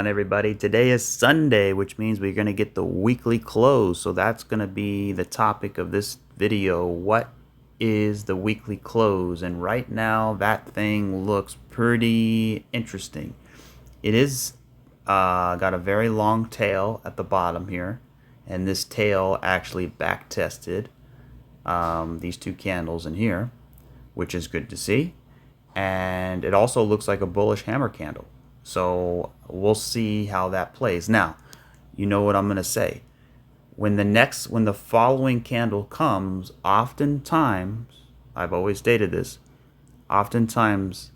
Everybody, today is Sunday, which means we're going to get the weekly close. So that's going to be the topic of this video. What is the weekly close? And right now that thing looks pretty interesting. It is got a very long tail at the bottom here, and this tail actually back tested these two candles in here, which is good to see. And it also looks like a bullish hammer candle. So we'll see how that plays. Now, you know what I'm going to say. When the following candle comes, oftentimes, I've always stated this, oftentimes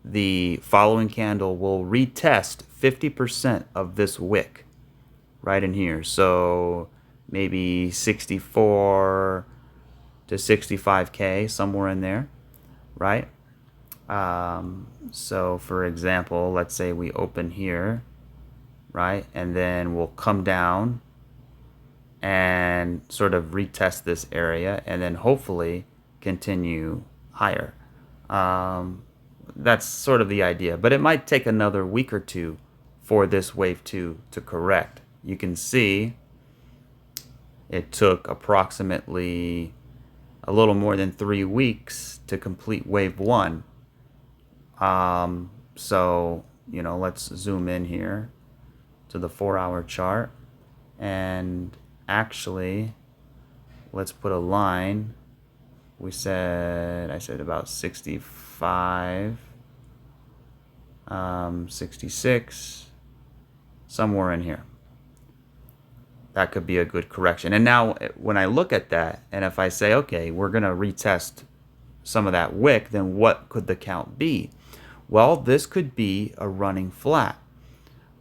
the following candle will retest 50% of this wick right in here. So maybe 64 to 65K, somewhere in there, right? So for example, let's say we open here, right? And then we'll come down and sort of retest this area and then hopefully continue higher. That's sort of the idea, but it might take another week or two for this wave 2 to correct. You can see it took approximately a little more than 3 weeks to complete wave 1. So, let's zoom in here to the 4-hour chart, and actually let's put a line. I said about 65, 66, somewhere in here. That could be a good correction. And now when I look at that, and if I say, okay, we're going to retest some of that wick, then what could the count be? Well, this could be a running flat,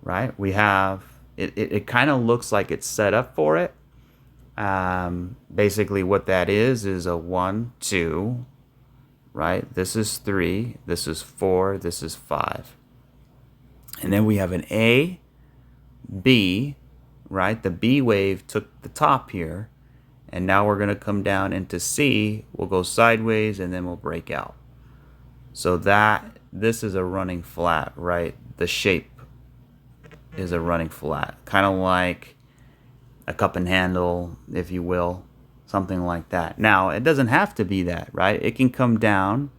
right? We have, it kind of looks like it's set up for it. Basically what that is a 1, 2, right? This is 3, this is 4, this is 5. And then we have an A, B, right? The B wave took the top here, and now we're going to come down into C. We'll go sideways and then we'll break out. So this is a running flat, right? The shape is a running flat, kind of like a cup and handle, if you will, something like that. Now, it doesn't have to be that, right? It can come down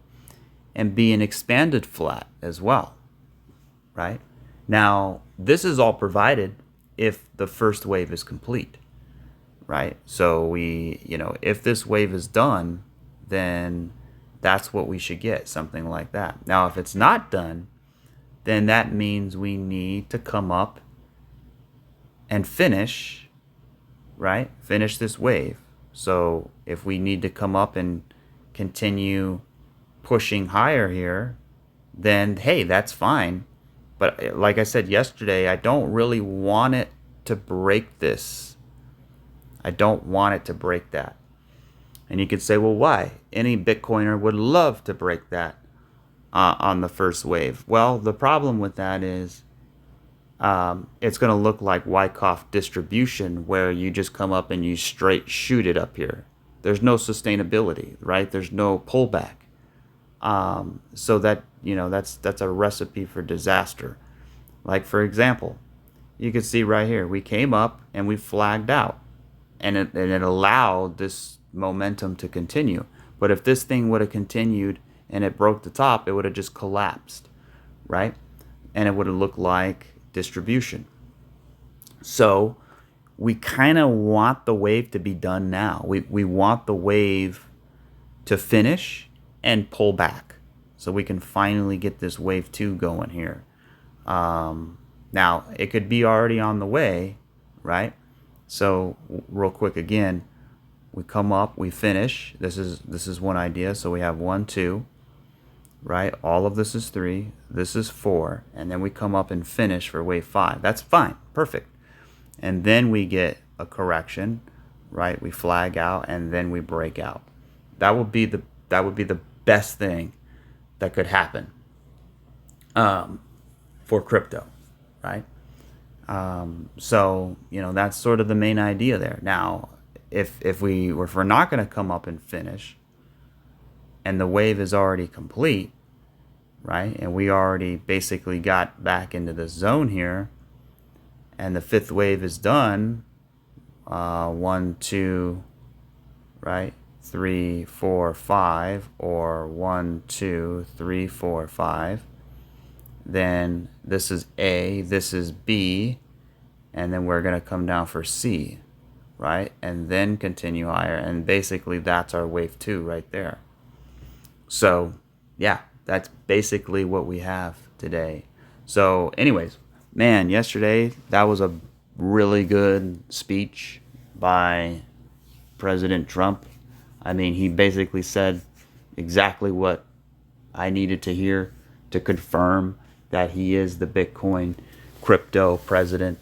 and be an expanded flat as well, right? Now, this is all provided if the first wave is complete, right? So if this wave is done, then that's what we should get, something like that. Now, if it's not done, then that means we need to come up and finish, right? Finish this wave. So if we need to come up and continue pushing higher here, then hey, that's fine. But like I said yesterday, I don't really want it to break this. I don't want it to break that. And you could say, well, why? Any Bitcoiner would love to break that on the first wave. Well, the problem with that is it's going to look like Wyckoff distribution, where you just come up and you straight shoot it up here. There's no sustainability, right? There's no pullback. So that, that's a recipe for disaster. Like, for example, you can see right here, we came up and we flagged out, and it allowed this momentum to continue. But if this thing would have continued and it broke the top, it would have just collapsed, right? And it would have looked like distribution. So we kind of want the wave to be done now. We want the wave to finish and pull back so we can finally get this wave 2 going here. Now, it could be already on the way, right? So real quick again, we come up, we finish. This is one idea. So we have 1, 2, right? All of this is 3. This is 4. And then we come up and finish for wave 5. That's fine. Perfect. And then we get a correction, right? We flag out and then we break out. That would be the best thing that could happen for crypto, right? So, that's sort of the main idea there. Now, if we're not going to come up and finish, and the wave is already complete, right? And we already basically got back into the zone here, and the fifth wave is done, 1, 2, right? 3, 4, 5, or 1, 2, 3, 4, 5. Then this is A, this is B, and then we're going to come down for C, right? And then continue higher. And basically that's our wave 2 right there. So yeah, that's basically what we have today. So anyways, man, yesterday that was a really good speech by President Trump. I mean, he basically said exactly what I needed to hear to confirm that he is the Bitcoin crypto president.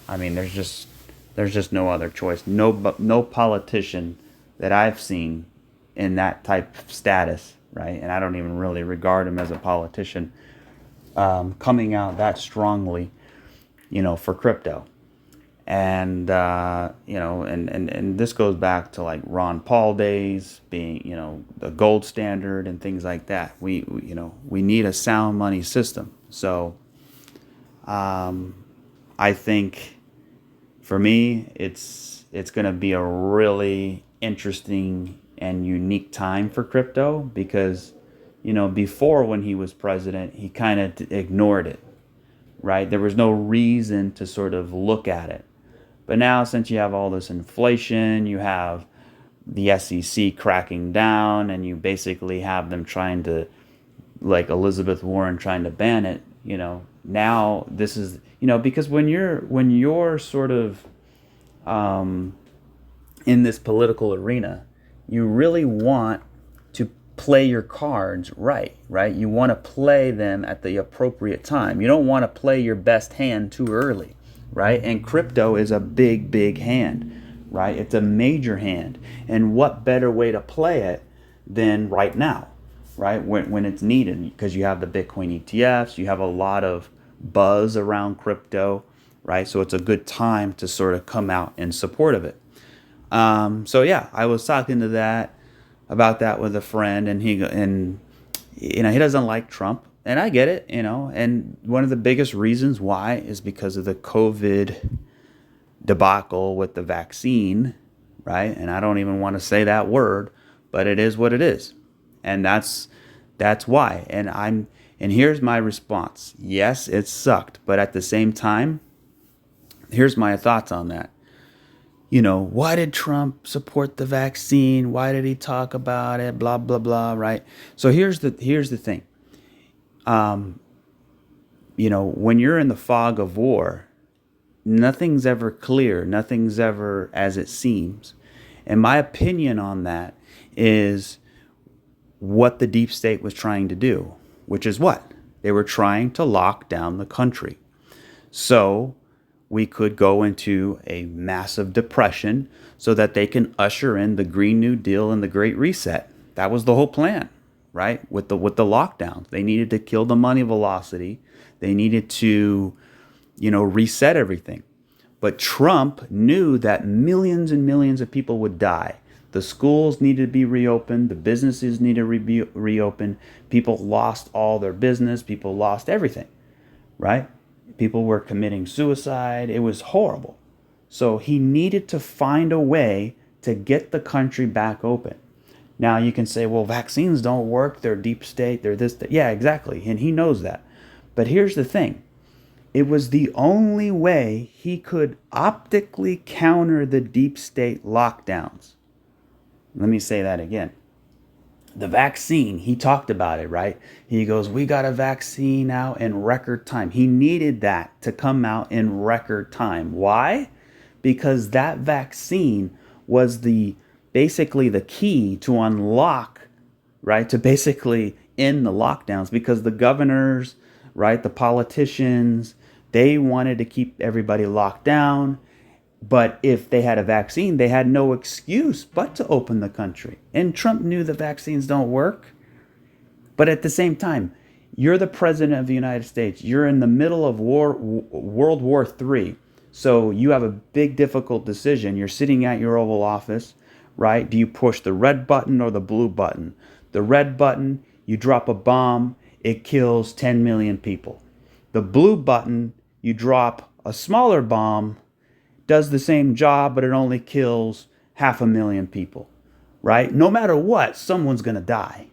I mean, there's just no other choice. No politician that I've seen in that type of status, right? And I don't even really regard him as a politician, coming out that strongly, for crypto. And and this goes back to like Ron Paul days, being the gold standard and things like that. We need a sound money system. So I think for me it's going to be a really interesting and unique time for crypto, because before, when he was president, he kind of ignored it, right? There was no reason to sort of look at it. But now, since you have all this inflation, you have the SEC cracking down, and you basically have them trying to, like Elizabeth Warren trying to ban it, now this is, because when you're sort of in this political arena, you really want to play your cards right? You want to play them at the appropriate time. You don't want to play your best hand too early, right? And crypto is a big hand, right? It's a major hand. And what better way to play it than right now, right? When it's needed, because you have the Bitcoin ETFs, you have a lot of buzz around crypto, right? So it's a good time to sort of come out in support of it. So yeah, I was talking about that with a friend, and he doesn't like Trump, and I get it, and one of the biggest reasons why is because of the COVID debacle with the vaccine, right? And I don't even want to say that word, but it is what it is. And that's why. And here's my response. Yes, it sucked, but at the same time, here's my thoughts on that. Why did Trump support the vaccine? Why did he talk about it? Blah, blah, blah, right? So here's the thing. When you're in the fog of war, nothing's ever clear. Nothing's ever as it seems. And my opinion on that is what the deep state was trying to do, which is what? They were trying to lock down the country. So we could go into a massive depression so that they can usher in the Green New Deal and the Great Reset. That was the whole plan, right? With the lockdowns. They needed to kill the money velocity. They needed to, reset everything. But Trump knew that millions and millions of people would die. The schools needed to be reopened. The businesses needed to be reopened. People lost all their business. People lost everything, right? People were committing suicide. It was horrible. So he needed to find a way to get the country back open. Now you can say, well, vaccines don't work. They're deep state. They're this. Yeah, exactly. And he knows that. But here's the thing. It was the only way he could optically counter the deep state lockdowns. Let me say that again. The vaccine, he talked about it, right? He goes, we got a vaccine out in record time. He needed that to come out in record time. Why? Because that vaccine was basically the key to unlock, right? To basically end the lockdowns, because the governors, right? The politicians, they wanted to keep everybody locked down. But if they had a vaccine, they had no excuse but to open the country. And Trump knew the vaccines don't work. But at the same time, you're the president of the United States. You're in the middle of World War III. So you have a big, difficult decision. You're sitting at your Oval Office, right? Do you push the red button or the blue button? The red button, you drop a bomb, it kills 10 million people. The blue button, you drop a smaller bomb does the same job, but it only kills 500,000 people, right? No matter what, someone's going to die,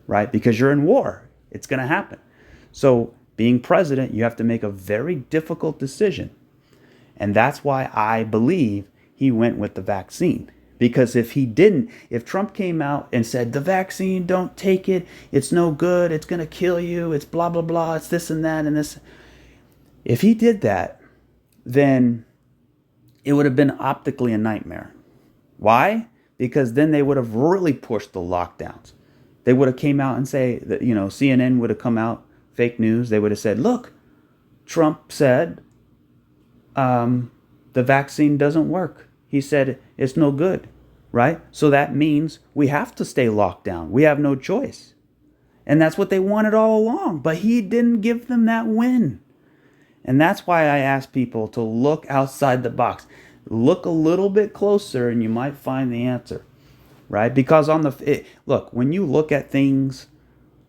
right? Because you're in war. It's going to happen. So being president, you have to make a very difficult decision. And that's why I believe he went with the vaccine. Because if he didn't, if Trump came out and said, the vaccine, don't take it, it's no good, it's going to kill you, it's blah, blah, blah, it's this and that and this. If he did that, then it would have been optically a nightmare. Why? Because then they would have really pushed the lockdowns. They would have came out and say that, CNN would have come out, fake news. They would have said, look, Trump said the vaccine doesn't work. He said it's no good, right? So that means we have to stay locked down. We have no choice. And that's what they wanted all along. But he didn't give them that win. And that's why I ask people to look outside the box. Look a little bit closer and you might find the answer, right? Because look, when you look at things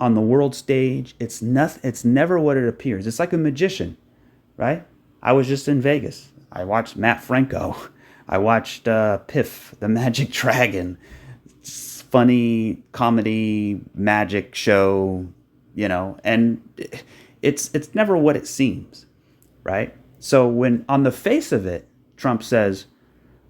on the world stage, it's never what it appears. It's like a magician, right? I was just in Vegas. I watched Matt Franco. I watched Piff, the Magic Dragon. Funny comedy magic show, and it's never what it seems, right? So when on the face of it, Trump says,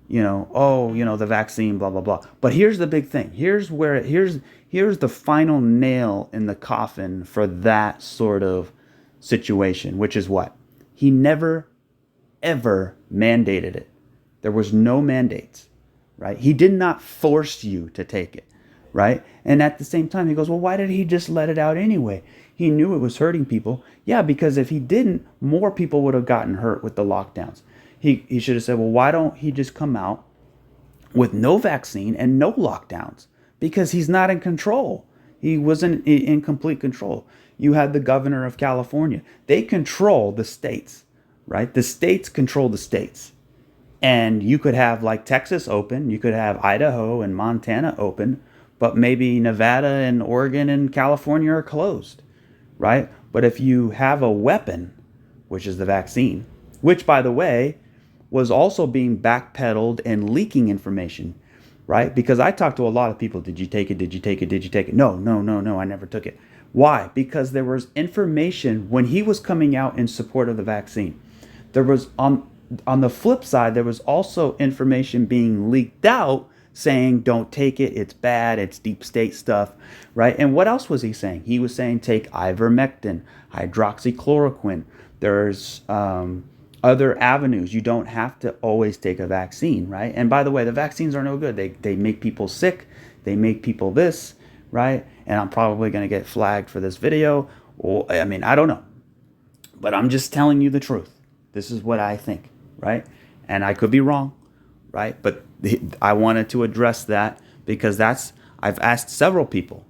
the vaccine, blah, blah, blah. But here's the big thing. Here's the final nail in the coffin for that sort of situation, which is what? He never, ever mandated it. There was no mandates, right? He did not force you to take it, right? And at the same time, he goes, well, why did he just let it out anyway? He knew it was hurting people. Yeah, because if he didn't, more people would have gotten hurt with the lockdowns. He should have said, well, why don't he just come out with no vaccine and no lockdowns? Because he's not in control. He wasn't in complete control. You had the governor of California. They control the states, right? The states control the states. And you could have like Texas open, you could have Idaho and Montana open, but maybe Nevada and Oregon and California are closed, right? But if you have a weapon, which is the vaccine, which by the way, was also being backpedaled and leaking information, right? Because I talked to a lot of people. Did you take it? Did you take it? Did you take it? No, I never took it. Why? Because there was information when he was coming out in support of the vaccine. There was on the flip side, there was also information being leaked out saying, don't take it, it's bad, it's deep state stuff, right? And what else was he saying? He was saying take ivermectin, hydroxychloroquine. There's other avenues. You don't have to always take a vaccine, right? And by the way, the vaccines are no good. They make people sick. They make people this, right? And I'm probably going to get flagged for this video. I don't know. But I'm just telling you the truth. This is what I think, right? And I could be wrong, right? But I wanted to address that because I've asked several people,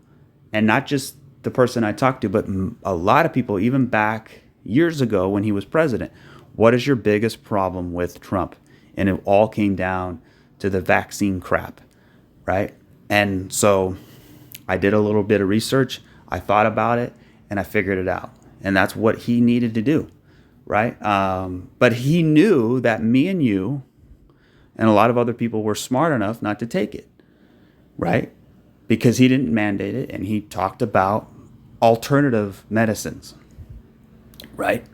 and not just the person I talked to, but a lot of people, even back years ago when he was president. What is your biggest problem with Trump? And it all came down to the vaccine crap, right? And so I did a little bit of research. I thought about it, and I figured it out. And that's what he needed to do, right? But he knew that me and you and a lot of other people were smart enough not to take it, right? Because he didn't mandate it, and he talked about alternative medicines, right?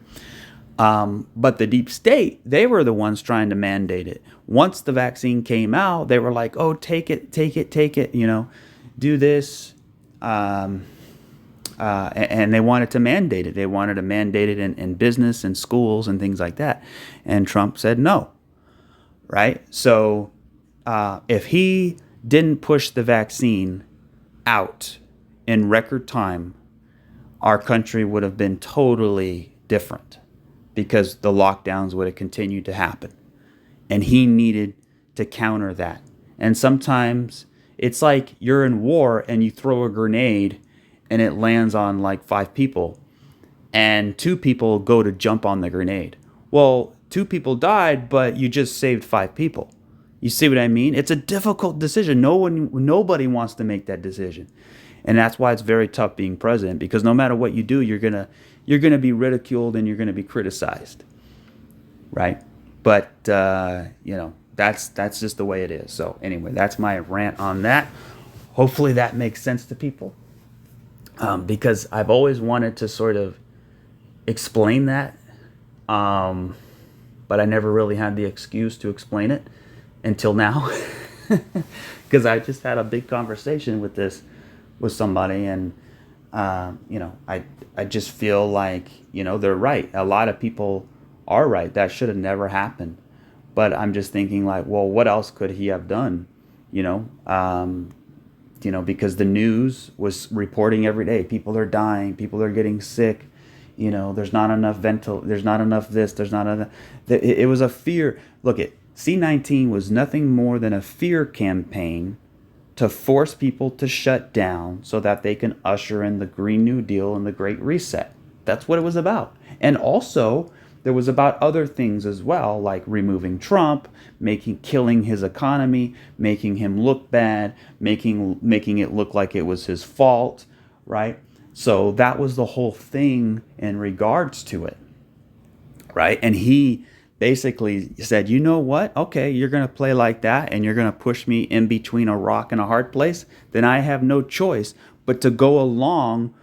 But the deep state, they were the ones trying to mandate it. Once the vaccine came out, they were like, oh, take it, do this. And they wanted to mandate it. They wanted to mandate it in business and schools and things like that. And Trump said no, right? So if he didn't push the vaccine out in record time, our country would have been totally different, because the lockdowns would have continued to happen. And he needed to counter that. And sometimes it's like you're in war and you throw a grenade and it lands on like 5 people, and 2 people go to jump on the grenade. Well, 2 people died, but you just saved 5 people. You see what I mean? It's a difficult decision. Nobody wants to make that decision. And that's why it's very tough being president, because no matter what you do, you're gonna be ridiculed and you're gonna be criticized. right? But you know, that's just the way it is. So anyway, that's my rant on that. Hopefully that makes sense to people, because I've always wanted to sort of explain that, but I never really had the excuse to explain it until now, because I just had a big conversation with this with somebody, and you know, I just feel like, you know, they're right. A lot of people are right. That should have never happened. But I'm just thinking like, well, what else could he have done? You know, because the news was reporting every day. People are dying. People are getting sick. You know, there's not enough there's not enough this. There's not enough. It was a fear. Look, C-19 was nothing more than a fear campaign to force people to shut down so that they can usher in the Green New Deal and the Great Reset. That's what it was about. And also, there was about other things as well, like removing Trump, killing his economy, making him look bad, making it look like it was his fault, right? So that was the whole thing in regards to it, right? And he basically said, you know what? Okay, you're going to play like that and you're going to push me in between a rock and a hard place. Then I have no choice but to go along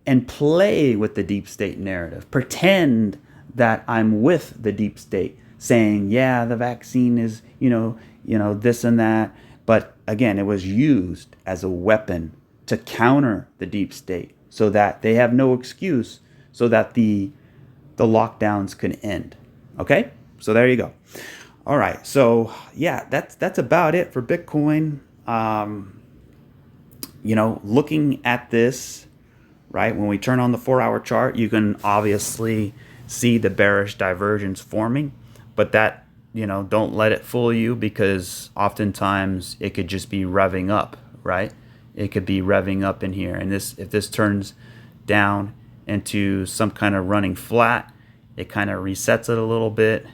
and play with the deep state narrative, pretend that I'm with the deep state, saying, yeah, the vaccine is, this and that. But again, it was used as a weapon to counter the deep state so that they have no excuse, so that the lockdowns can end. Okay? So there you go. All right. So yeah, that's about it for Bitcoin. Looking at this, right, when we turn on the 4-hour chart, you can obviously see the bearish divergence forming, but that, don't let it fool you, because oftentimes it could just be revving up, right? It could be revving up in here. And if this turns down into some kind of running flat, it kind of resets it a little bit.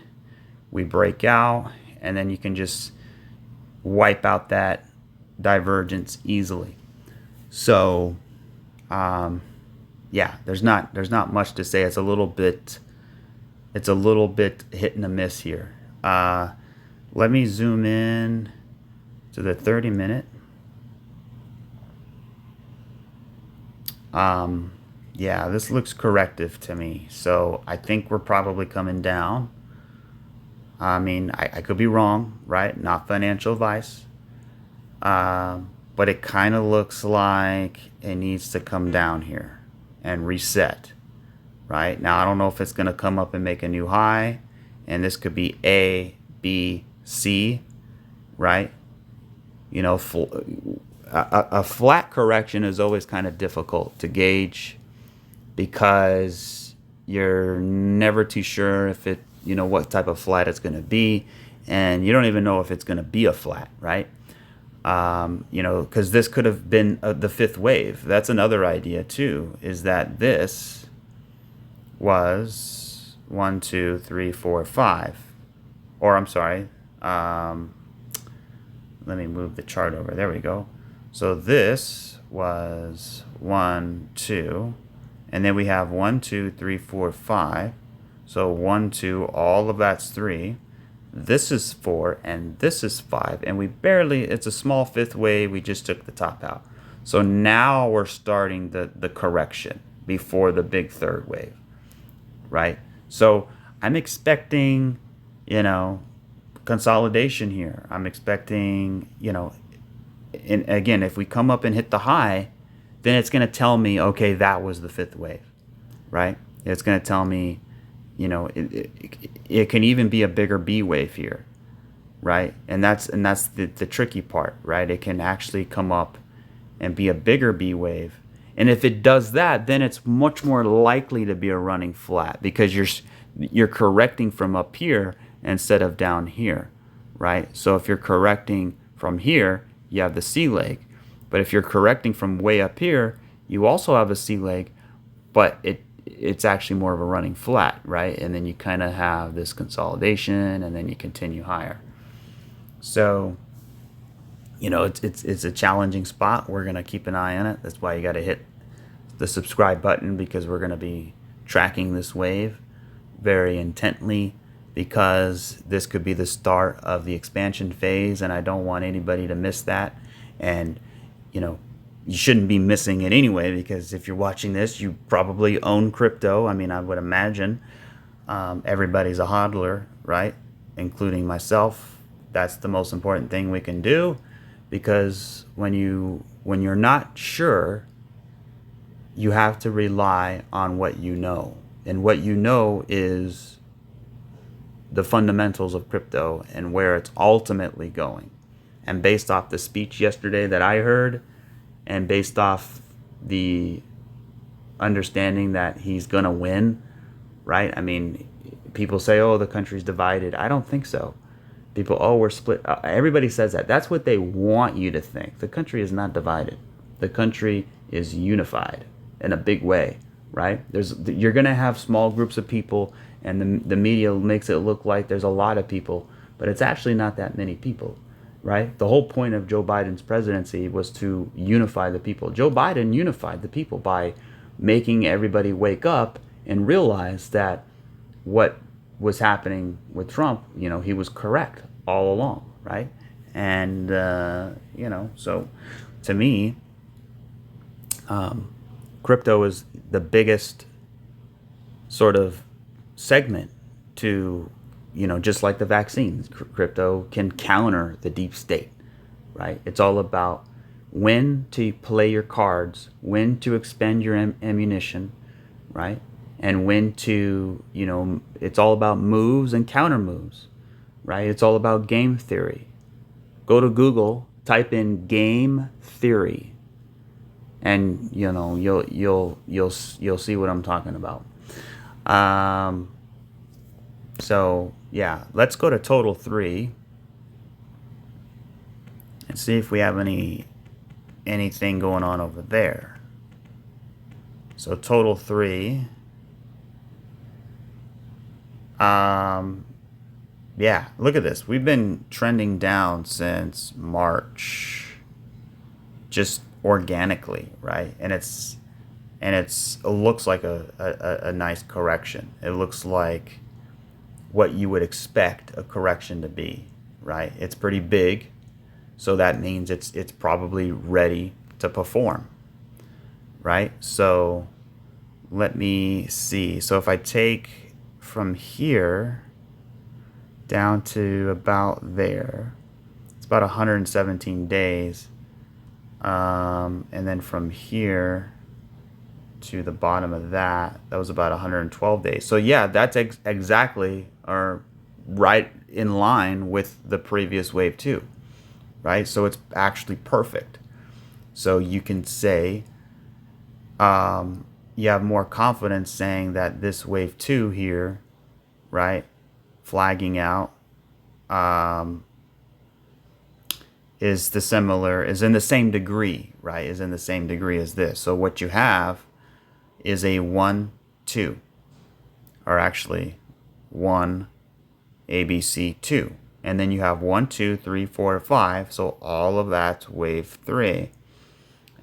We break out, and then you can just wipe out that divergence easily. So, yeah, there's not much to say. It's a little bit hit and a miss here. Let me zoom in to the 30-minute. Yeah, this looks corrective to me. So I think we're probably coming down. I mean, I could be wrong, right? Not financial advice. But it kind of looks like it needs to come down here and reset, right? Now, I don't know if it's going to come up and make a new high. And this could be A, B, C, right? A flat correction is always kind of difficult to gauge, because you're never too sure if it, what type of flat it's going to be, and you don't even know if it's going to be a flat, right? Because this could have been the fifth wave. That's another idea too, is that this was 1, 2, 3, 4, 5, or I'm sorry, let me move the chart over. There we go. So this was 1, 2, and then we have 1, 2, 3, 4, 5. So 1, 2, all of that's 3. This is 4, and this is 5. And it's a small fifth wave. We just took the top out. So now we're starting the correction before the big third wave, right? So I'm expecting, consolidation here. I'm expecting, and again, if we come up and hit the high, then it's going to tell me, okay, that was the fifth wave, right? It's going to tell me, it can even be a bigger B wave here, right? And that's the tricky part, right? It can actually come up and be a bigger B wave. And if it does that, then it's much more likely to be a running flat, because you're correcting from up here instead of down here, right? So if you're correcting from here, you have the C leg. But if you're correcting from way up here, you also have a C leg, but it's actually more of a running flat, right? And then you kind of have this consolidation, and then you continue higher. So, it's a challenging spot. We're going to keep an eye on it. That's why you got to hit the subscribe button, because we're going to be tracking this wave very intently, because this could be the start of the expansion phase, and I don't want anybody to miss that. And, you shouldn't be missing it anyway, because if you're watching this, you probably own crypto. I mean, I would imagine everybody's a hodler, right? Including myself. That's the most important thing we can do, because when you're not sure, you have to rely on what you know. And what you know is the fundamentals of crypto and where it's ultimately going. And based off the speech yesterday that I heard, and based off the understanding that he's going to win, right? I mean, people say, oh, the country's divided. I don't think so. People, oh, we're split. Everybody says that. That's what they want you to think. The country is not divided. The country is unified in a big way, right? You're going to have small groups of people, and the media makes it look like there's a lot of people, but it's actually not that many people, right? The whole point of Joe Biden's presidency was to unify the people. Joe Biden unified the people by making everybody wake up and realize that what was happening with Trump, he was correct all along, right? And, so to me, crypto is the biggest sort of segment to, just like the vaccines. Crypto can counter the deep state, right? It's all about when to play your cards, when to expend your ammunition, right? And when to, it's all about moves and counter moves, right? It's all about game theory. Go to Google, type in game theory, and you'll see what I'm talking about. So yeah, let's go to total 3 and see if we have anything going on over there. So total 3. Yeah, look at this. We've been trending down since March, just organically, right? And it looks like a nice correction. It looks like what you would expect a correction to be, right? It's pretty big, so that means it's probably ready to perform, right? So let me see. So if I take from here down to about there, it's about 117 days. And then from here to the bottom of that was about 112 days. So yeah, that's exactly or right in line with the previous wave 2, right? So it's actually perfect. So you can say you have more confidence saying that this wave 2 here, right, flagging out, is in the same degree, right? Is in the same degree as this. So what you have is a 1, 2, or actually 1 ABC 2, and then you have 1, 2, 3, 4, 5. So all of that's wave 3,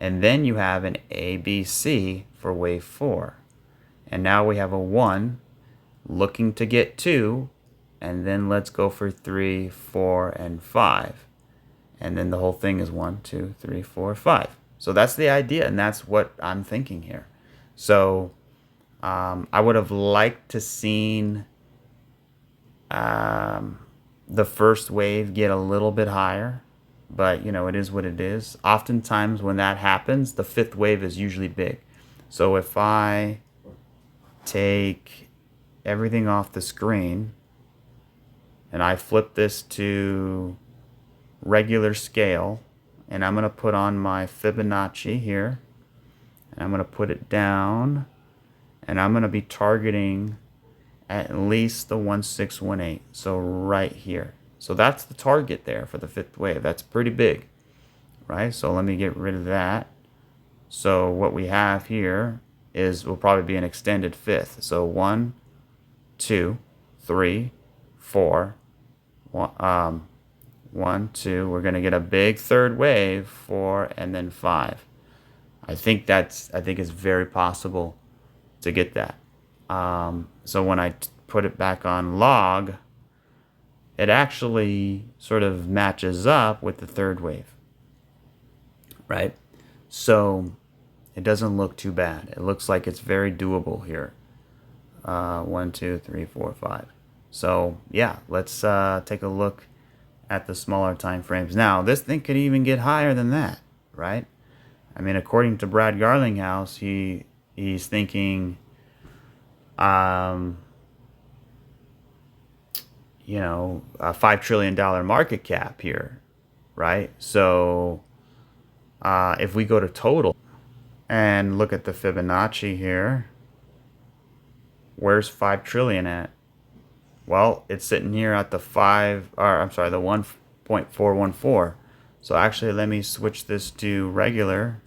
and then you have an ABC for wave 4, and now we have a 1 looking to get 2, and then let's go for 3, 4, and 5. And then the whole thing is 1, 2, 3, 4, 5. So that's the idea, and that's what I'm thinking here. So I would have liked to seen the first wave get a little bit higher, but it is what it is. Oftentimes when that happens, the 5th wave is usually big. So if I take everything off the screen and I flip this to regular scale, and I'm going to put on my Fibonacci here, and I'm going to put it down, and I'm going to be targeting at least the 1618, so right here. So that's the target there for the 5th wave. That's pretty big, right? So let me get rid of that. So what we have here will probably be an extended 5th. So 1, 2, 3, 4, 1, 2. We're going to get a big 3rd wave, 4, and then 5. I think it's very possible to get that. So when I put it back on log, it actually sort of matches up with the third wave, right? So it doesn't look too bad. It looks like it's very doable here. 1, 2, 3, 4, 5. So yeah, let's take a look at the smaller time frames. Now this thing could even get higher than that, right? I mean, according to Brad Garlinghouse, he's thinking, you know, a $5 trillion market cap here, right? So if we go to total and look at the Fibonacci here, where's 5 trillion at? Well, it's sitting here at the 1.414. So actually, let me switch this to regular.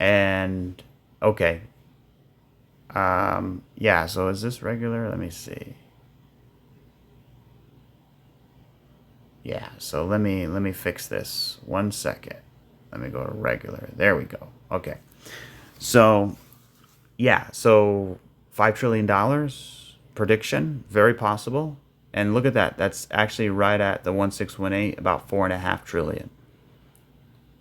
And okay. Yeah, so is this regular? Let me see. Yeah, so let me fix this. 1 second. Let me go to regular. There we go. Okay. So yeah, so $5 trillion prediction, very possible. And look at that. That's actually right at the 1618, about 4.5 trillion.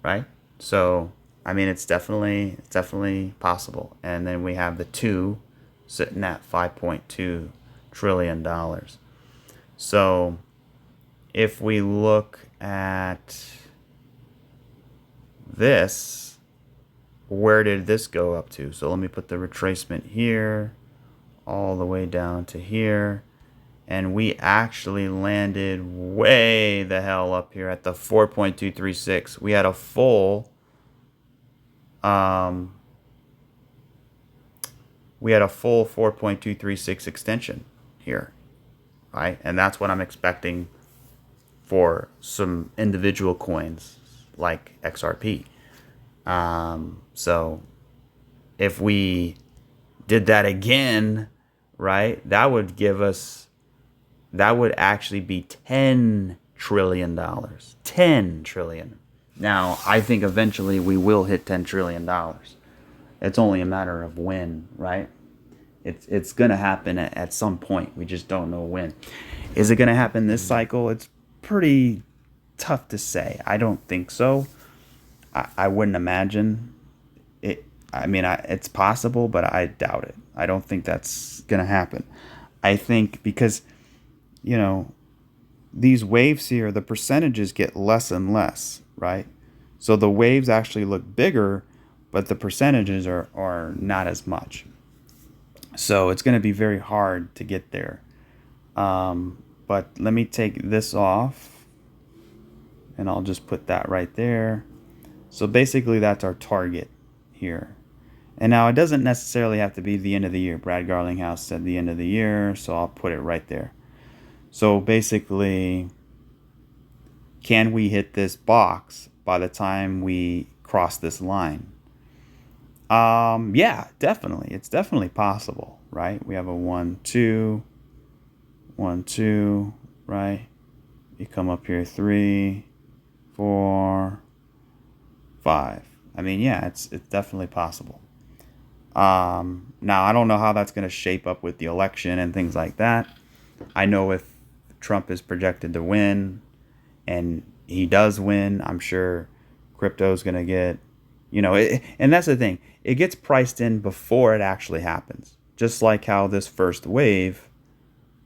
Right? So I mean, it's definitely possible. And then we have the 2 sitting at $5.2 trillion. So if we look at this, where did this go up to? So let me put the retracement here, all the way down to here. And we actually landed way the hell up here at the 4.236. We had a full 4.236 extension here, right? And that's what I'm expecting for some individual coins like XRP. So if we did that again, right, that would actually be $10 trillion. 10 trillion. Now, I think eventually we will hit $10 trillion. It's only a matter of when, right? It's going to happen at some point. We just don't know when. Is it going to happen this cycle? It's pretty tough to say. I don't think so. I wouldn't imagine it. I mean, it's possible, but I doubt it. I don't think that's going to happen. I think because, you know, these waves here, the percentages get less and less, right? So the waves actually look bigger, but the percentages are not as much. So it's going to be very hard to get there. But let me take this off, and I'll just put that right there. So basically that's our target here. And now it doesn't necessarily have to be the end of the year. Brad Garlinghouse said the end of the year, so I'll put it right there. So basically, can we hit this box by the time we cross this line? Yeah, definitely. It's definitely possible, right? We have a 1, 2, 1, 2, right? You come up here, 3, 4, 5. I mean, yeah, it's definitely possible. Now, I don't know how that's going to shape up with the election and things like that. I know if Trump is projected to win and he does win, I'm sure crypto is going to get, and that's the thing. It gets priced in before it actually happens. Just like how this first wave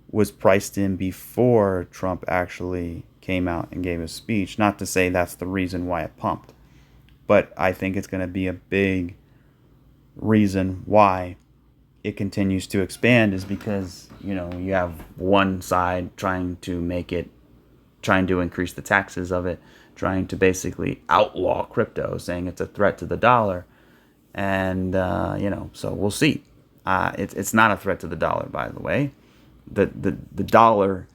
was priced in before Trump actually came out and gave a speech. Not to say that's the reason why it pumped, but I think it's going to be a big reason why it continues to expand is because, you have one side trying to increase the taxes of it, trying to basically outlaw crypto, saying it's a threat to the dollar. And, so we'll see. It's not a threat to the dollar, by the way. The dollar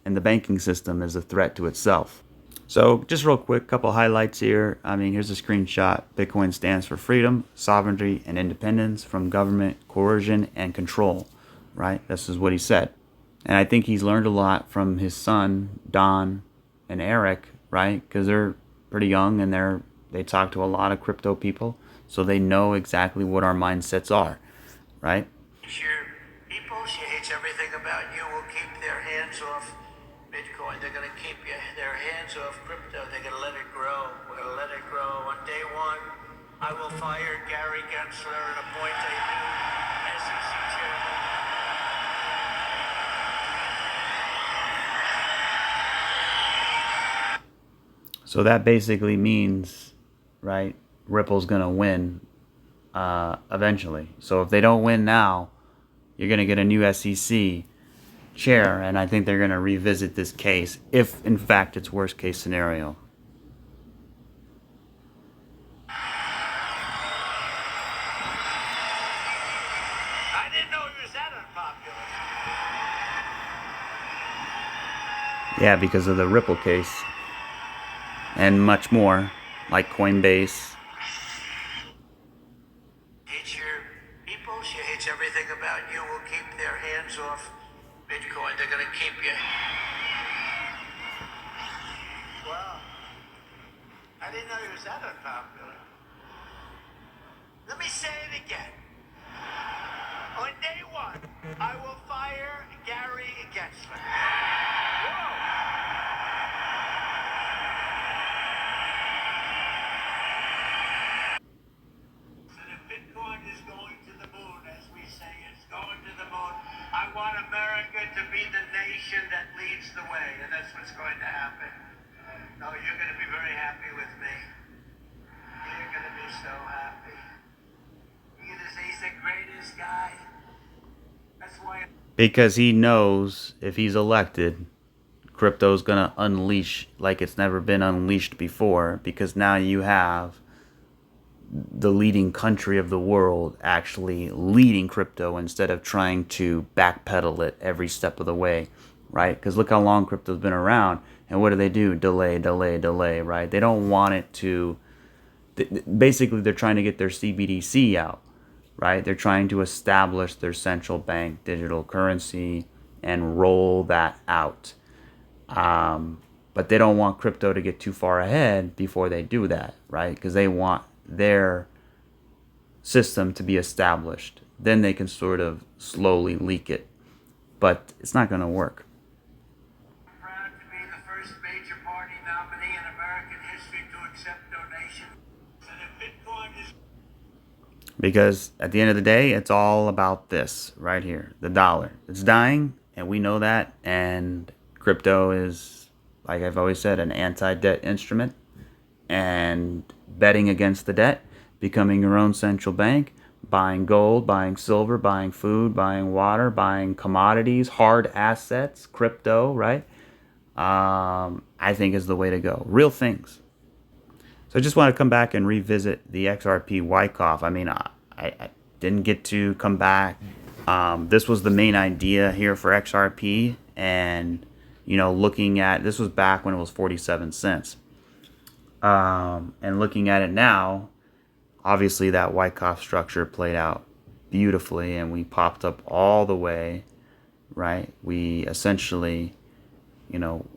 and the banking system is a threat to itself. So just real quick, couple highlights here. I mean, here's a screenshot. Bitcoin stands for freedom, sovereignty, and independence from government coercion and control, right? This is what he said. And I think he's learned a lot from his son, Don, and Eric, right? Because they're pretty young and they talk to a lot of crypto people, so they know exactly what our mindsets are, right? Sure, people should hate everything. everything about you will keep their hands off Bitcoin. They're going to keep their hands off crypto. They're going to let it grow. We're going to let it grow. On day one, I will fire Gary Gensler and appoint a new SEC chairman. So that basically means, right, Ripple's going to win eventually. So if they don't win now, you're going to get a new SEC chair, and I think they're going to revisit this case if, in fact, it's worst case scenario. I didn't know he was that unpopular. Yeah, because of the Ripple case and much more, like Coinbase. Hates your people. She hates everything about you. Will keep their hands off Bitcoin. They're going to keep you. Wow. I didn't know he was that unpopular. Let me say it again. On day one, I will fire Gary Gensler. Whoa. So the Bitcoin is going to the moon, as we say, it's going to the moon. I want America to be the nation that leads the way, and that's what's going to happen. No, you're going to be very happy with me. You're going to be so happy. You're going to say he's the greatest guy. That's why. Because he knows if he's elected, crypto's going to unleash like it's never been unleashed before, because now you have the leading country of the world actually leading crypto instead of trying to backpedal it every step of the way, right? Because look how long crypto's been around, and what do? Delay, delay, delay, right? They don't want it to, basically they're trying to get their CBDC out, right? They're trying to establish their central bank digital currency and roll that out. But they don't want crypto to get too far ahead before they do that, right? Because they want their system to be established. Then they can sort of slowly leak it. But it's not going to work. I'm proud to be the first major party nominee in American history to accept donations. And if Bitcoin is. Because at the end of the day, it's all about this right here, the dollar. It's dying, and we know that. And crypto is, like I've always said, an anti-debt instrument. And betting against the debt, becoming your own central bank, buying gold, buying silver, buying food, buying water, buying commodities, hard assets, crypto, right? I think is the way to go. Real things. So I just want to come back and revisit the XRP Wyckoff. I mean, I didn't get to come back. This was the main idea here for XRP. And, you know, looking at, this was back when it was 47 cents. And looking at it now, obviously that Wyckoff structure played out beautifully, and we popped up all the way, right? We essentially, you know,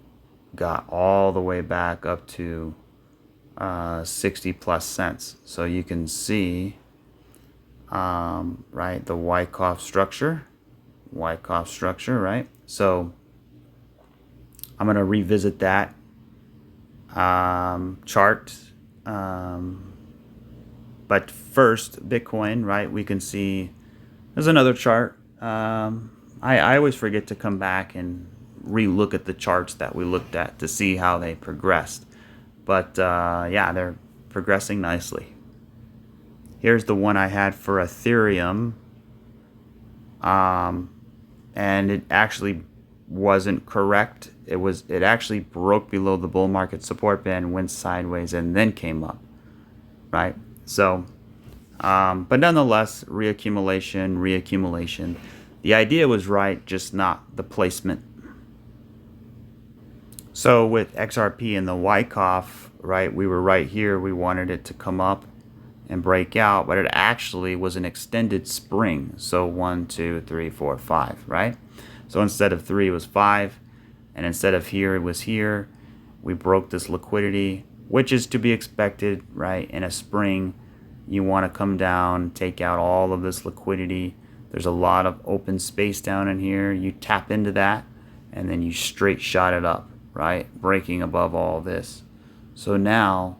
got all the way back up to 60 plus cents. So you can see, right, the Wyckoff structure, right? So I'm going to revisit that chart. But first, Bitcoin, right? We can see there's another chart. I always forget to come back and re-look at the charts that we looked at to see how they progressed. But yeah, they're progressing nicely. Here's the one I had for Ethereum. And it actually wasn't correct. It actually broke below the bull market support band, went sideways, and then came up, right? So, but nonetheless, reaccumulation. The idea was right, just not the placement. So with XRP and the Wyckoff, right, we were right here. We wanted it to come up and break out, but it actually was an extended spring. So 1, 2, 3, 4, 5, right? So instead of 3, it was 5. And instead of here, it was here. We broke this liquidity, which is to be expected, right? In a spring, you want to come down, take out all of this liquidity There's a lot of open space down in here. You tap into that, and then you straight shot it up, right? Breaking above all this. So now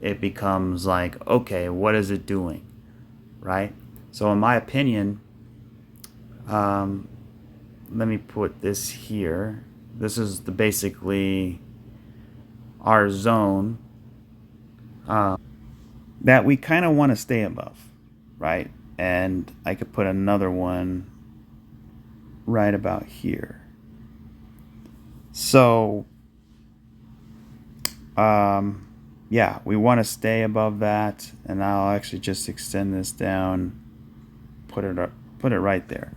it becomes like, okay, what is it doing, right? So in my opinion, let me put this here. This is basically our zone that we kind of want to stay above, right? And I could put another one right about here. So, yeah, we want to stay above that, and I'll actually just extend this down, put it right there.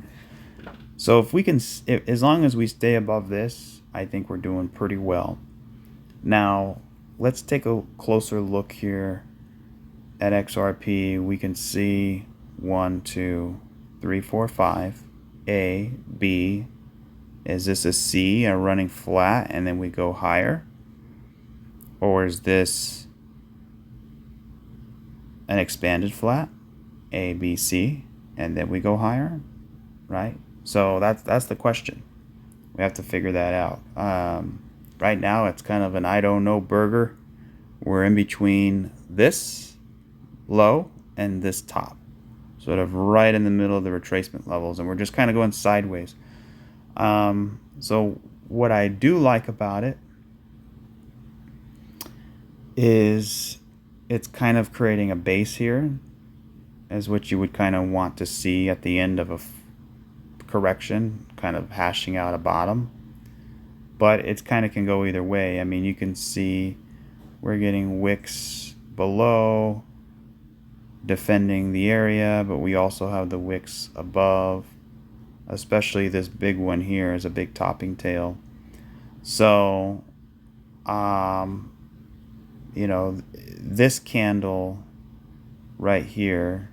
So if we can, as long as we stay above this, I think we're doing pretty well. Now, let's take a closer look here at XRP. We can see 1, 2, 3, 4, 5, A, B. Is this a C, a running flat, and then we go higher? Or is this an expanded flat, A, B, C, and then we go higher, right? So that's the question. We have to figure that out. Right now, it's kind of an I don't know burger. We're in between this low and this top, sort of right in the middle of the retracement levels, and we're just kind of going sideways. So what I do like about it is it's kind of creating a base here, as what you would kind of want to see at the end of a correction, kind of hashing out a bottom. But it kind of can go either way. I mean, you can see we're getting wicks below, defending the area, but we also have the wicks above, especially this big one here is a big topping tail. So, you know, this candle right here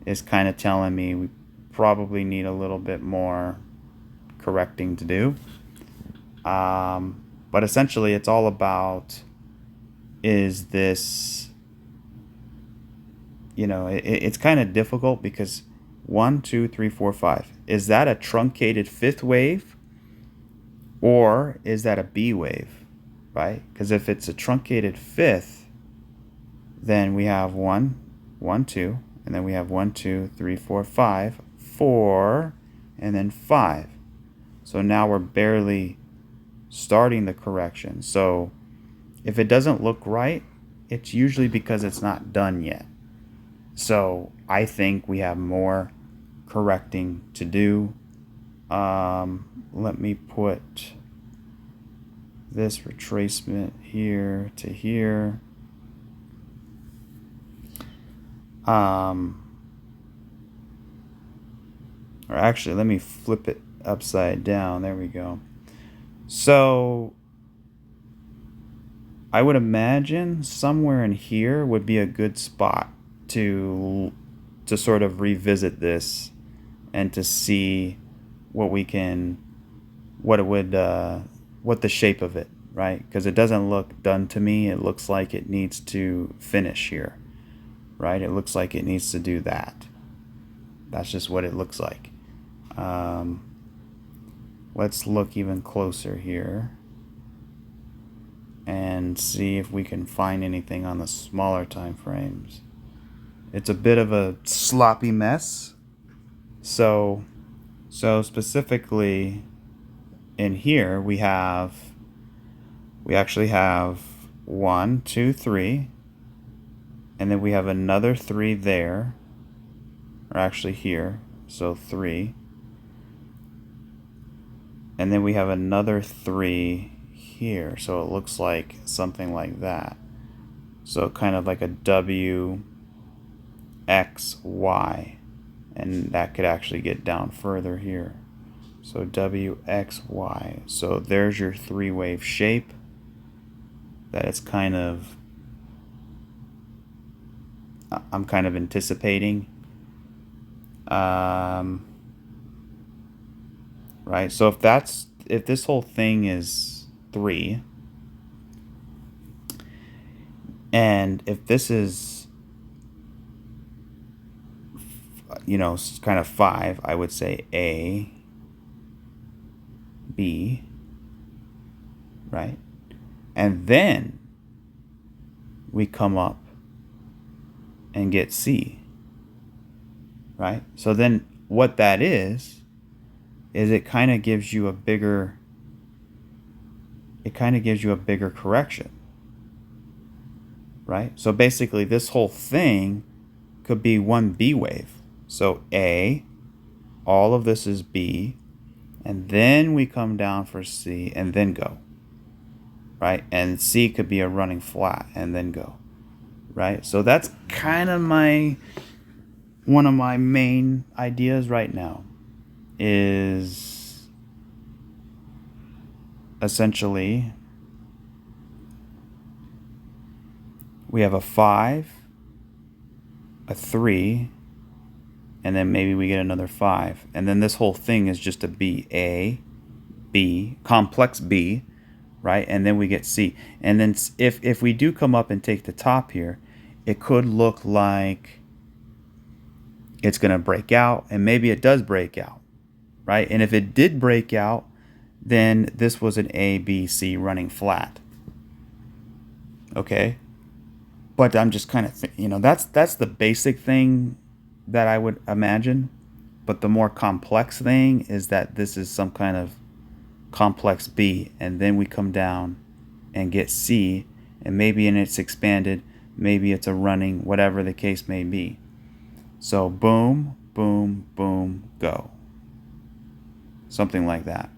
is kind of telling me we probably need a little bit more correcting to do. But essentially it's all about, is this, you know, it's kind of difficult because 1, 2, 3, 4, 5. Is that a truncated fifth wave, or is that a B wave, right? Because if it's a truncated fifth, then we have 1, 1, 2, and then we have 1, 2, 3, 4, 5, 4, and then 5. So now we're barely starting the correction. So if it doesn't look right, it's usually because it's not done yet. So I think we have more correcting to do. Let me put this retracement here to here. Or actually, let me flip it upside down. There we go. So I would imagine somewhere in here would be a good spot to sort of revisit this and to see what we can, what it would, what the shape of it, right? Because it doesn't look done to me. It looks like it needs to finish here, right? It looks like it needs to do that. That's just what it looks like. Let's look even closer here and see if we can find anything on the smaller time frames. It's a bit of a sloppy mess. So specifically in here we actually have 1, 2, 3, and then we have another 3 there, or actually here, so 3, and then we have another 3 here, so it looks like something like that. So kind of like a W, X, Y, and that could actually get down further here. So W, X, Y. So there's your 3-wave shape that it's kind of, I'm kind of anticipating. Right, so if this whole thing is 3, and if this is kind of 5, I would say A, B, right? And then we come up and get C, right? So then what that is it kind of gives you a bigger correction, right? So basically this whole thing could be one B wave. So A, all of this is B, and then we come down for C and then go, right? And C could be a running flat and then go, right? So that's kind of one of my main ideas right now is essentially we have a 5, a 3, and then maybe we get another 5. And then this whole thing is just a B, A, B, complex B, right? And then we get C. And then if we do come up and take the top here, it could look like it's going to break out, and maybe it does break out, right? And if it did break out, then this was an A, B, C running flat. Okay? But I'm just kind of, that's the basic thing that I would imagine. But the more complex thing is that this is some kind of complex B, and then we come down and get C, and maybe it's expanded, maybe it's a running, whatever the case may be. So boom, boom, boom, go. Something like that.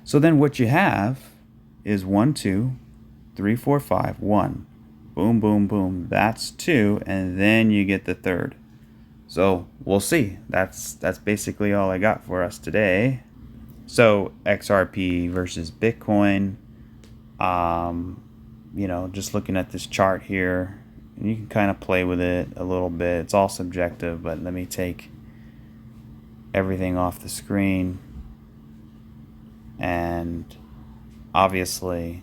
So then what you have is 1, 2, 3, 4, 5, 1. Boom, boom, boom. That's 2, and then you get the third. So we'll see. That's basically all I got for us today. So XRP versus Bitcoin. Just looking at this chart here, and you can kind of play with it a little bit. It's all subjective, but let me take everything off the screen. And obviously,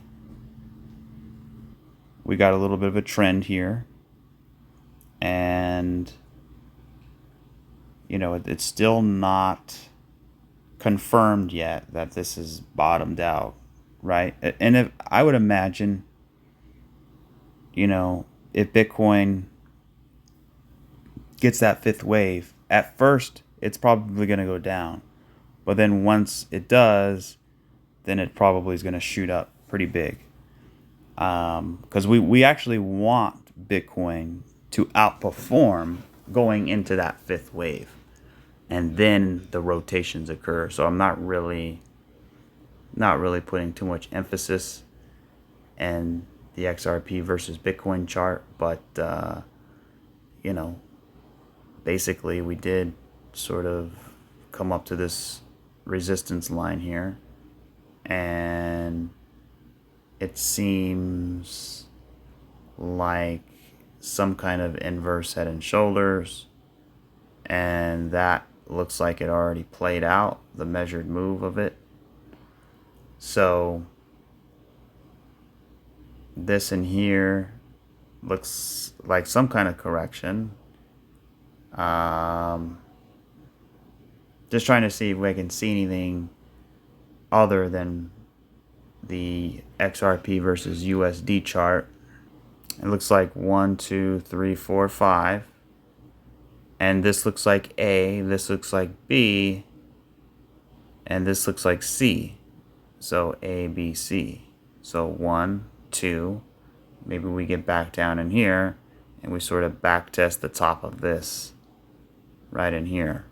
we got a little bit of a trend here. And, it's still not confirmed yet that this is bottomed out, right? And if I would imagine, if Bitcoin gets that fifth wave, at first it's probably going to go down. But then once it does, then it probably is going to shoot up pretty big. Because we actually want Bitcoin to outperform going into that fifth wave. And then the rotations occur. So I'm not really putting too much emphasis in the XRP versus Bitcoin chart. But, basically we did sort of come up to this resistance line here. And it seems like some kind of inverse head and shoulders. And that looks like it already played out, the measured move of it. So this in here looks like some kind of correction. Just trying to see if I can see anything other than the XRP versus USD chart. It looks like 1, 2, 3, 4, 5. And this looks like A, this looks like B, and this looks like C. So A, B, C. So 1, 2, maybe we get back down in here and we sort of back test the top of this right in here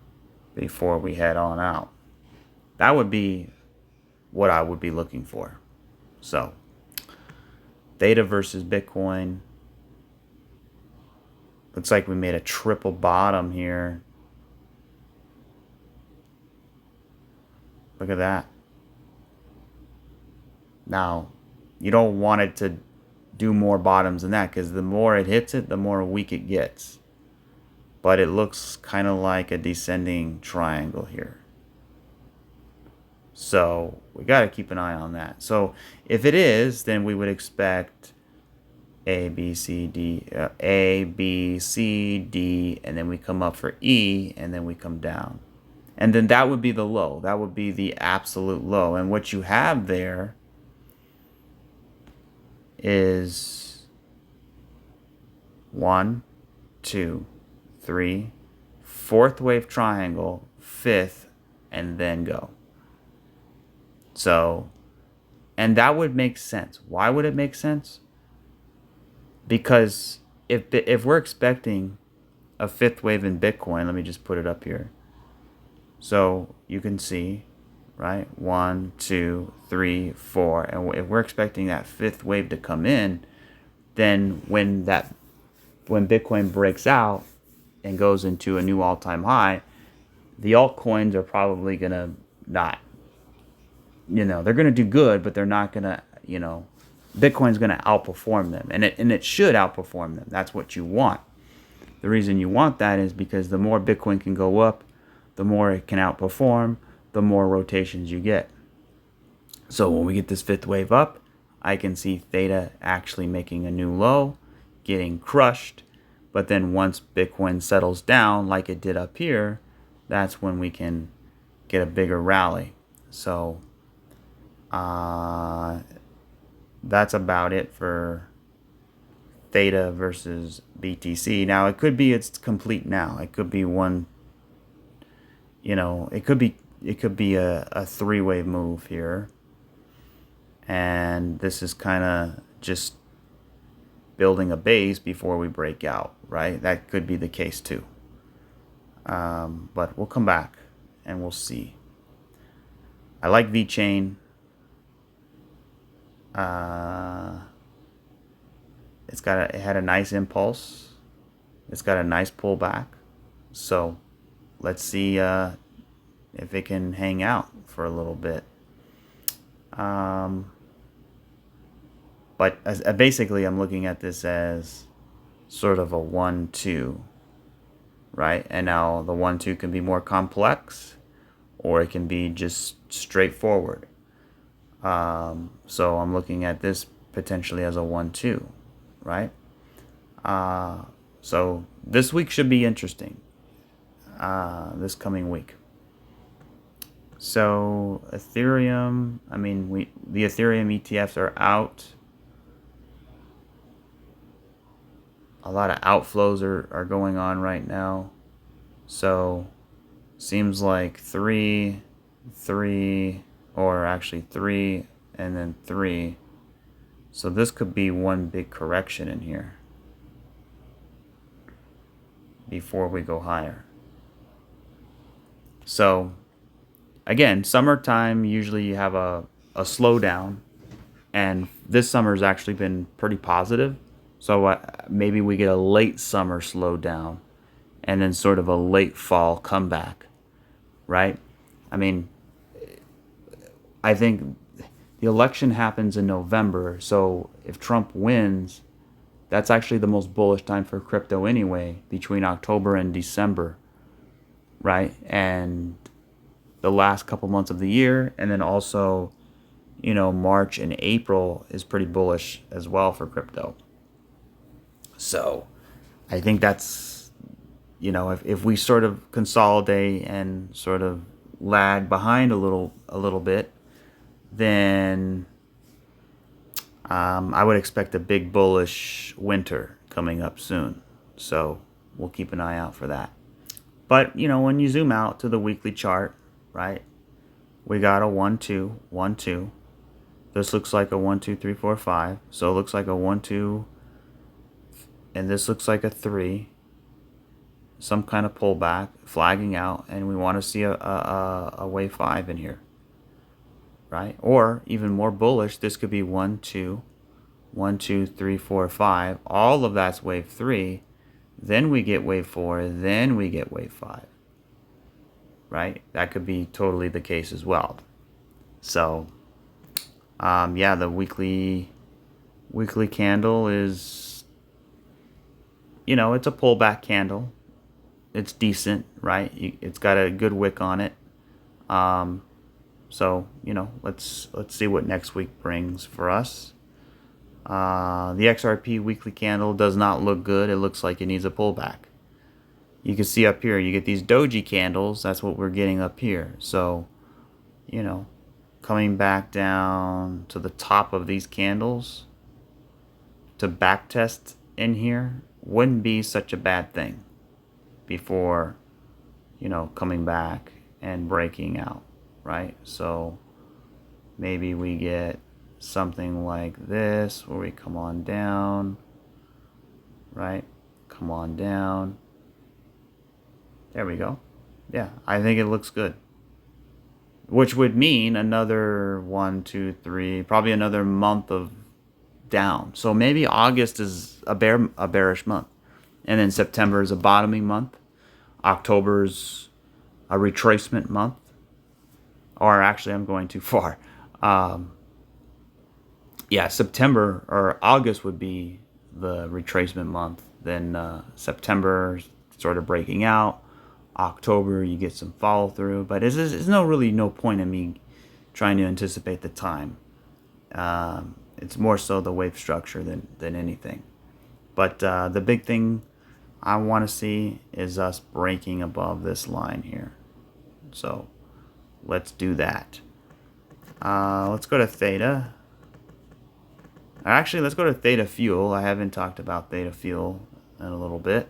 before we head on out. That would be what I would be looking for. So Theta versus Bitcoin. Looks like we made a triple bottom here. Look at that. Now, you don't want it to do more bottoms than that, because the more it hits it, the more weak it gets. But it looks kind of like a descending triangle here. So we got to keep an eye on that. So if it is, then we would expect A, B, C, D, A, B, C, D, and then we come up for E, and then we come down. And then that would be the low. That would be the absolute low. And what you have there is 1, 2, 3, fourth wave triangle, fifth, and then go. So, and that would make sense. Why would it make sense? Because if we're expecting a fifth wave in Bitcoin, let me just put it up here. So you can see, right? 1, 2, 3, 4. And if we're expecting that fifth wave to come in, then when Bitcoin breaks out and goes into a new all-time high, the altcoins are probably going to not, they're going to do good, but they're not going to, Bitcoin's going to outperform them. And it should outperform them. That's what you want. The reason you want that is because the more Bitcoin can go up, the more it can outperform, the more rotations you get. So when we get this fifth wave up, I can see Theta actually making a new low, getting crushed. But then once Bitcoin settles down like it did up here, that's when we can get a bigger rally. So that's about it for Theta versus BTC. Now it could be it's complete now. It could be one, it could be a three-wave move here. And this is kind of just building a base before we break out, right? That could be the case too. But we'll come back and we'll see. I like VeChain. It had a nice impulse. It's got a nice pullback. So let's see if it can hang out for a little bit. But basically, I'm looking at this as sort of a 1-2, right? And now the 1-2 can be more complex, or it can be just straightforward. So I'm looking at this potentially as a 1-2, right? So this week should be interesting. This coming week. So Ethereum, the Ethereum ETFs are out. A lot of outflows are going on right now. So seems like 3, or actually 3 and then 3. So this could be one big correction in here before we go higher. So again, summertime, usually you have a slowdown, and this summer's actually been pretty positive. So maybe we get a late summer slowdown and then sort of a late fall comeback, right? I think the election happens in November, so if Trump wins, that's actually the most bullish time for crypto anyway, between October and December, right? And the last couple months of the year, and then also, March and April is pretty bullish as well for crypto. So I think that's, if we sort of consolidate and sort of lag behind a little bit, then I would expect a big bullish winter coming up soon. So we'll keep an eye out for that. But, when you zoom out to the weekly chart, right, we got a 1-2, 1-2. This looks like a 1, 2, 3, 4, 5. So it looks like a 1, 2, and this looks like a 3. Some kind of pullback, flagging out, and we want to see a wave 5 in here, right? Or even more bullish, this could be 1, 2, 1, 2, 3, 4, 5. All of that's wave 3. Then we get wave 4. Then we get wave 5. Right? That could be totally the case as well. So, the weekly candle is, it's a pullback candle. It's decent, right? It's got a good wick on it. So, let's see what next week brings for us. The XRP weekly candle does not look good. It looks like it needs a pullback. You can see up here, you get these doji candles. That's what we're getting up here. So, you know, coming back down to the top of these candles to back test in here wouldn't be such a bad thing before, you know, coming back and breaking out, right? So maybe we get something like this where we come on down, right? Come on down. There we go. Yeah, I think it looks good. Which would mean another 1, 2, 3, probably another month of down. So maybe August is a bearish month. And then September is a bottoming month. October's a retracement month. Or actually, I'm going too far. Yeah, September or August would be the retracement month. Then September sort of breaking out. October you get some follow through, but there's really no point in me trying to anticipate the time. It's more so the wave structure than anything. But the big thing I want to see is us breaking above this line here. So let's do that. Let's go to Theta. Actually, let's go to Theta Fuel. I haven't talked about Theta Fuel in a little bit.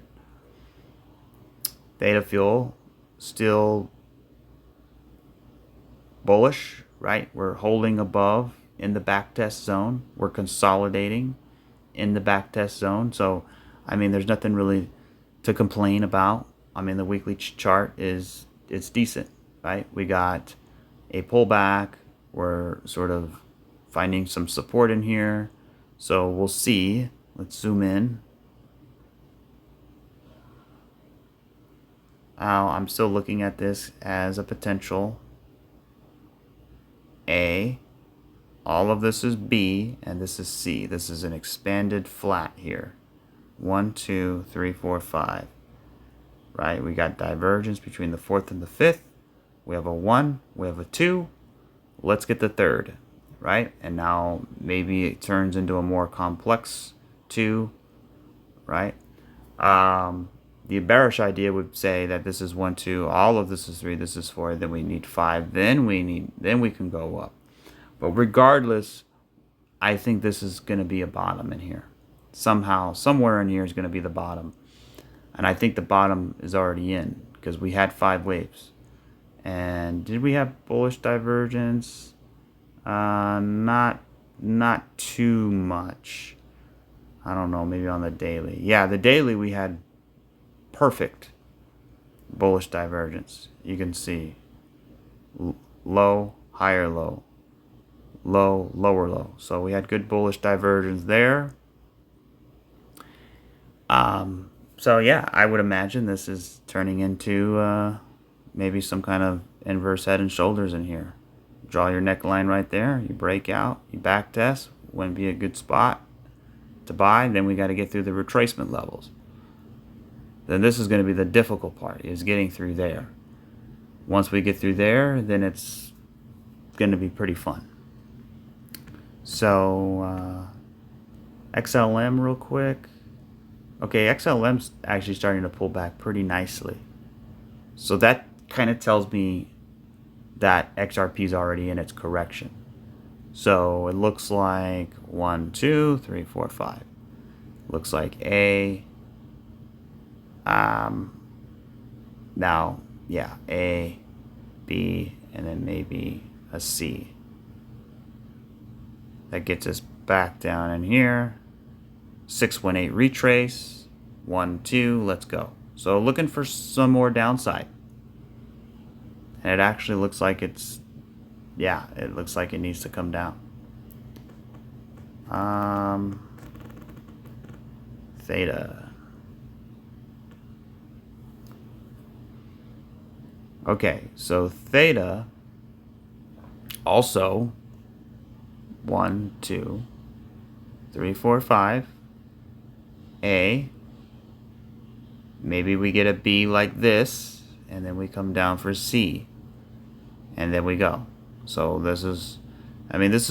Theta Fuel, still bullish, right? We're holding above in the backtest zone. We're consolidating in the backtest zone. So, I mean, there's nothing really to complain about. I mean, the weekly chart it's decent, right? We got a pullback. We're sort of finding some support in here. So we'll see. Let's zoom in. I'm still looking at this as a potential A. All of this is B, and this is C. This is an expanded flat here. 1, 2, 3, 4, 5. Right? We got divergence between the 4th and the 5th. We have a 1. We have a 2. Let's get the 3rd. Right? And now maybe it turns into a more complex 2. Right? The bearish idea would say that this is 1, 2, all of this is 3, this is 4, then we need 5, then we can go up. But regardless, I think this is going to be a bottom in here. Somehow, somewhere in here is going to be the bottom. And I think the bottom is already in because we had 5 waves. And did we have bullish divergence? Not too much. I don't know, maybe on the daily. Yeah, the daily we had perfect bullish divergence. You can see low, higher low, low, lower low. So we had good bullish divergence there. So yeah, I would imagine this is turning into maybe some kind of inverse head and shoulders in here. Draw your neckline right there. You break out. You back test. Wouldn't be a good spot to buy. Then we got to get through the retracement levels. Then this is going to be the difficult part, is getting through there. Once we get through there, then it's going to be pretty fun. So, XLM real quick. Okay, XLM's actually starting to pull back pretty nicely. So that kind of tells me that XRP is already in its correction. So it looks like 1, 2, 3, 4, 5. Looks like A. Now, yeah, A, B, and then maybe a C. That gets us back down in here. 618 retrace. 1, 2, let's go. So looking for some more downside. And it actually looks like it looks like it needs to come down. Theta. Okay, so Theta also 1, 2, 3, 4, 5. A. Maybe we get a B like this, and then we come down for C. And then we go. So this is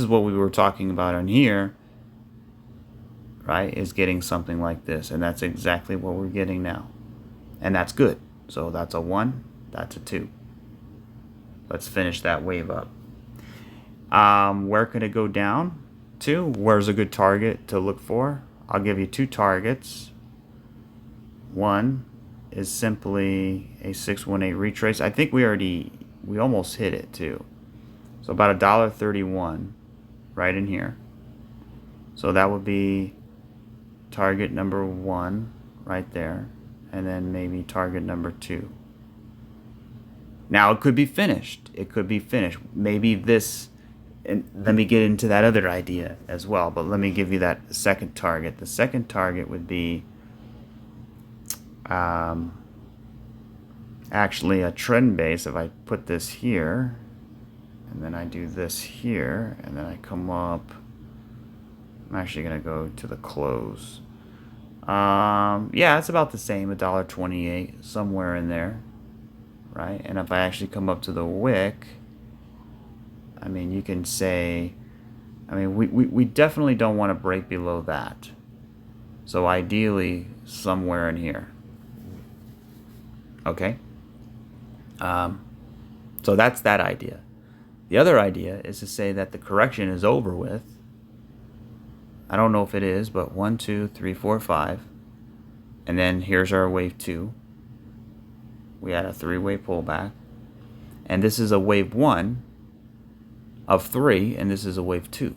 what we were talking about on here. right, is getting something like this. And that's exactly what we're getting now. And that's good. So that's a 1, that's a 2. Let's finish that wave up. Where could it go down to? Where's a good target to look for? I'll give you 2 targets. One is simply a 618 retrace. I think we almost hit it too. So about $1.31 right in here. So that would be target number 1 right there, and then maybe target number 2. Now it could be finished. It could be finished. Maybe this, and let me get into that other idea as well, but let me give you that second target. The second target would be actually a trend base. If I put this here, and then I do this here, and then I come up, I'm actually going to go to the close. Yeah, it's about the same, $1.28, somewhere in there, right? And if I actually come up to the wick, I mean, you can say, I mean, we definitely don't want to break below that. So ideally, somewhere in here. Okay? So that's that idea. The other idea is to say that the correction is over with. I don't know if it is, but 1, 2, 3, 4, 5. And then here's our wave 2. We had a 3-way pullback. And this is a wave 1 of 3, and this is a wave 2.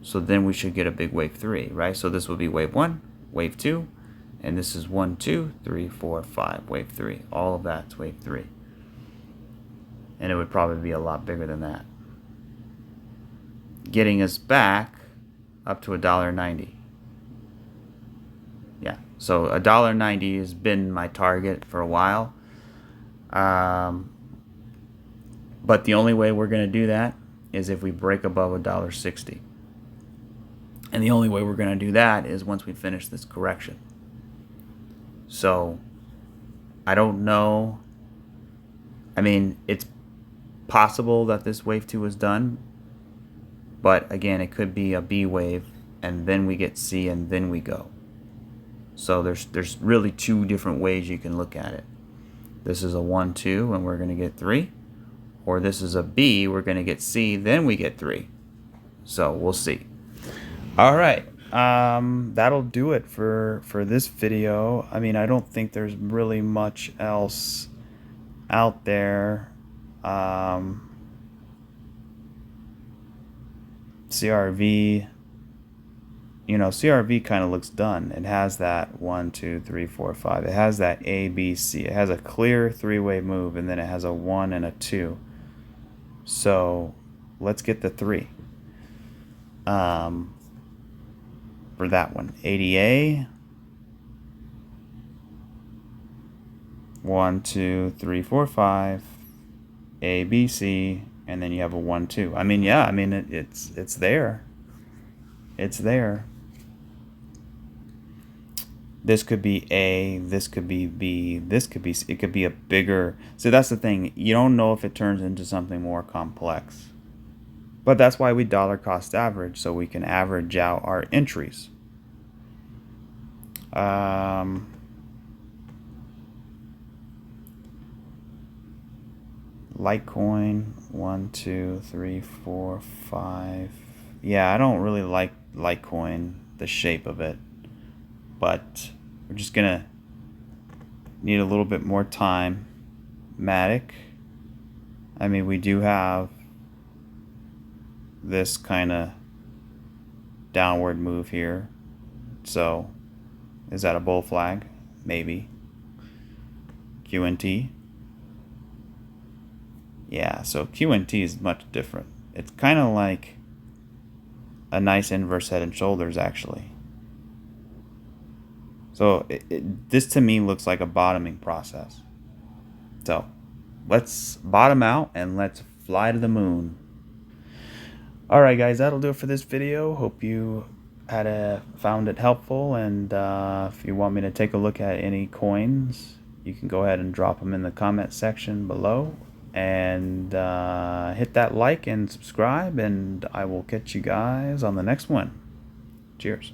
So then we should get a big wave 3, right? So this would be wave 1, wave 2, and this is 1, 2, 3, 4, 5, wave 3. All of that's wave 3. And it would probably be a lot bigger than that. Getting us back up to $1.90. Yeah, so $1.90 has been my target for a while. But the only way we're going to do that is if we break above $1.60. And the only way we're going to do that is once we finish this correction. So, I don't know. I mean, it's possible that this wave 2 is done. But again, it could be a B wave, and then we get C, and then we go. So there's really 2 different ways you can look at it. This is a 1, 2, and we're going to get 3. Or this is a B, we're going to get C, then we get 3. So we'll see. All right, that'll do it for this video. I mean, I don't think there's really much else out there. CRV, you know, CRV kind of looks done. It has that 1, 2, 3, 4, 5. It has that A, B, C. It has a clear 3-way move, and then it has a 1 and a 2. So let's get the 3. For that one, ADA, 1, 2, 3, 4, 5, A, B, C, and then you have a 1, 2. I mean, yeah, I mean it's there. It's there. This could be A, this could be B, this could be C. It could be a bigger. So that's the thing. You don't know if it turns into something more complex. But that's why we dollar cost average, so we can average out our entries. Litecoin, 1, 2, 3, 4, 5. Yeah, I don't really like Litecoin, the shape of it. But we're just gonna need a little bit more time. Matic. I mean, we do have this kind of downward move here. So, is that a bull flag? Maybe. QNT. Yeah, so QNT is much different. It's kind of like a nice inverse head and shoulders, actually. So, this to me looks like a bottoming process. So, let's bottom out and let's fly to the moon. Alright guys, that'll do it for this video. Hope you found it helpful, and if you want me to take a look at any coins, you can go ahead and drop them in the comment section below, and hit that like and subscribe, and I will catch you guys on the next one. Cheers.